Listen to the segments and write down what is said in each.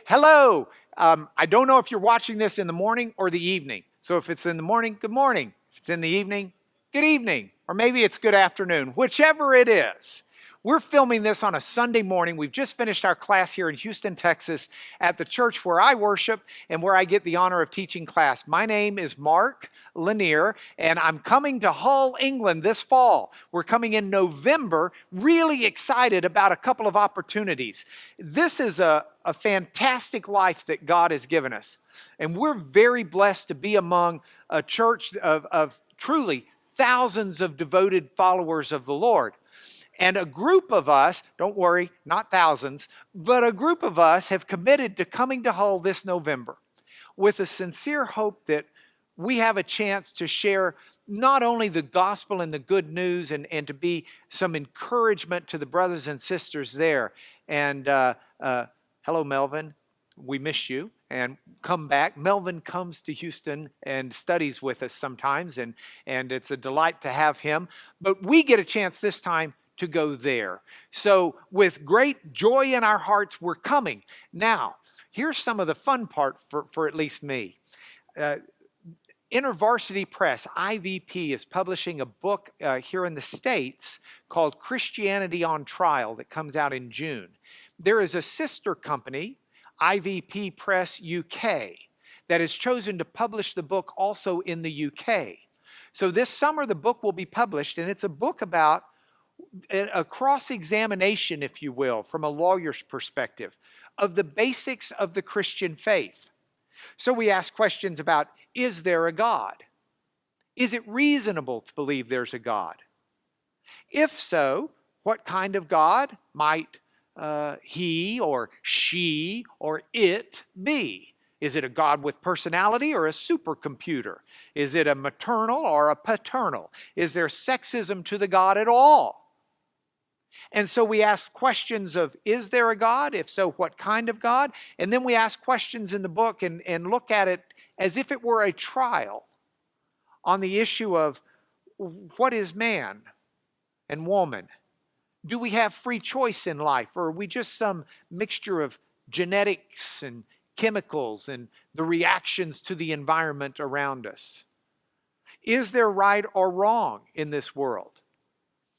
Hello. I don't know if you're watching this in the morning or the evening. So if it's in the morning, good morning. If it's in the evening, good evening. Or maybe it's good afternoon, whichever it is. We're filming this on a Sunday morning. We've just finished our class here in Houston, Texas, at the church where I worship and where I get the honor of teaching class. My name is Mark Lanier, and I'm coming to Hull, England this fall. We're coming in November, really excited about a couple of opportunities. This is a fantastic life that God has given us, and we're very blessed to be among a church of truly thousands of devoted followers of the Lord. And a group of us, don't worry, not thousands, but a group of us have committed to coming to Hull this November with a sincere hope that we have a chance to share not only the gospel and the good news and to be some encouragement to the brothers and sisters there. And hello, Melvin. We miss you. And come back. Melvin comes to Houston and studies with us sometimes, and it's a delight to have him. But we get a chance this time to go there. So with great joy in our hearts, we're coming. Now, here's some of the fun part for at least me. InterVarsity Press, IVP, is publishing a book here in the States called Christianity on Trial that comes out in June. There is a sister company, IVP Press UK, that has chosen to publish the book also in the UK. So this summer the book will be published, and it's a book about a cross-examination, if you will, from a lawyer's perspective, of the basics of the Christian faith. So we ask questions about, is there a God? Is it reasonable to believe there's a God? If so, what kind of God might he or she or it be? Is it a God with personality or a supercomputer? Is it a maternal or a paternal? Is there sexism to the God at all? And so we ask questions of, is there a God? If so, what kind of God? And then we ask questions in the book and look at it as if it were a trial on the issue of, what is man and woman? Do we have free choice in life, or are we just some mixture of genetics and chemicals and the reactions to the environment around us? Is there right or wrong in this world?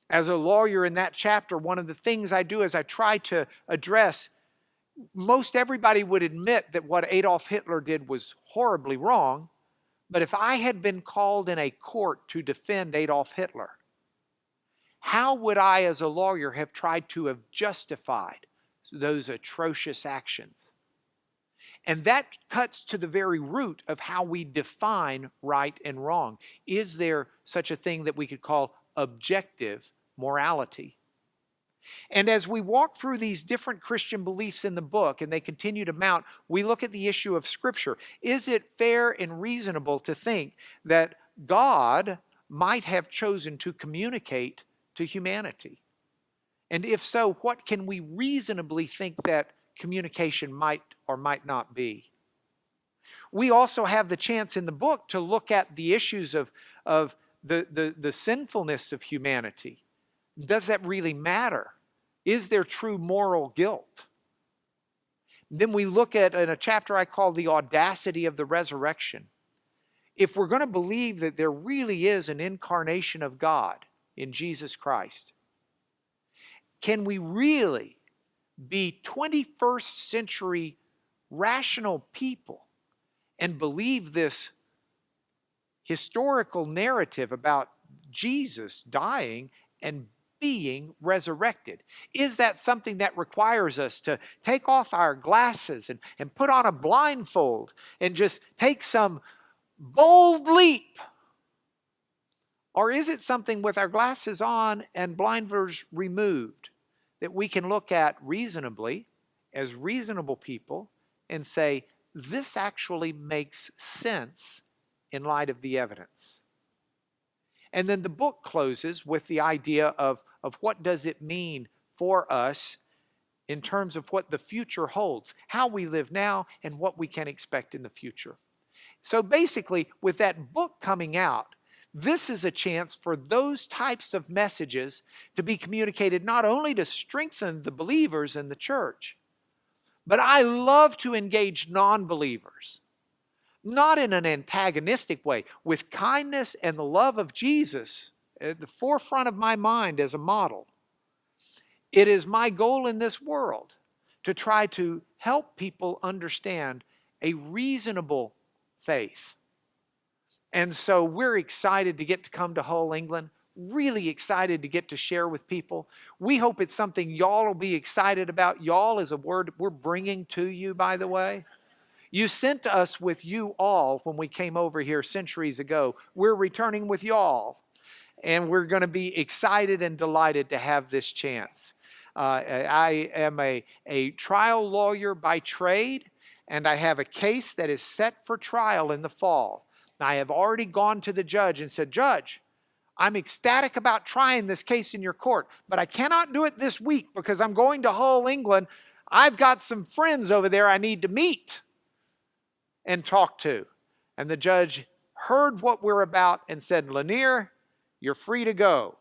As a lawyer in that chapter, one of the things I do is I try to address, most everybody would admit that what Adolf Hitler did was horribly wrong, but if I had been called in a court to defend Adolf Hitler, how would I as a lawyer have tried to have justified those atrocious actions? And that cuts to the very root of how we define right and wrong. Is there such a thing that we could call objective morality? And as we walk through these different Christian beliefs in the book, and they continue to mount, we look at the issue of Scripture. Is it fair and reasonable to think that God might have chosen to communicate to humanity? And if so, what can we reasonably think that communication might or might not be? We also have the chance in the book to look at the issues of the sinfulness of humanity. Does that really matter? Is there true moral guilt? Then we look at, in a chapter I call the audacity of the resurrection. If we're going to believe that there really is an incarnation of God in Jesus Christ, can we really be 21st century rational people and believe this historical narrative about Jesus dying and being resurrected? Is that something that requires us to take off our glasses and put on a blindfold and just take some bold leap? Or is it something with our glasses on and blinders removed that we can look at reasonably as reasonable people and say, this actually makes sense in light of the evidence? And then the book closes with the idea of what does it mean for us in terms of what the future holds, how we live now, and what we can expect in the future. So basically, with that book coming out, this is a chance for those types of messages to be communicated not only to strengthen the believers in the church, But I love to engage non-believers, not in an antagonistic way, with kindness and the love of Jesus at the forefront of my mind as a model. It is my goal in this world to try to help people understand a reasonable faith. And so we're excited to get to come to Hull, England. Really excited to get to share with people. We hope it's something y'all will be excited about. Y'all is a word we're bringing to you, by the way. You sent us with you all when we came over here centuries ago. We're returning with y'all. And we're going to be excited and delighted to have this chance. I am a trial lawyer by trade, and I have a case that is set for trial in the fall. I have already gone to the judge and said, Judge, I'm ecstatic about trying this case in your court, but I cannot do it this week because I'm going to Hull, England. I've got some friends over there I need to meet and talk to. And the judge heard what we're about and said, Lanier, you're free to go.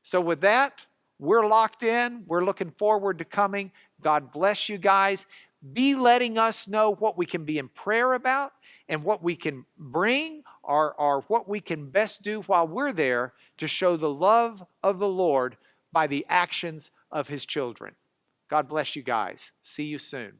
So with that, we're locked in. We're looking forward to coming. God bless you guys. Be letting us know what we can be in prayer about and what we can bring or what we can best do while we're there to show the love of the Lord by the actions of his children. God bless you guys. See you soon.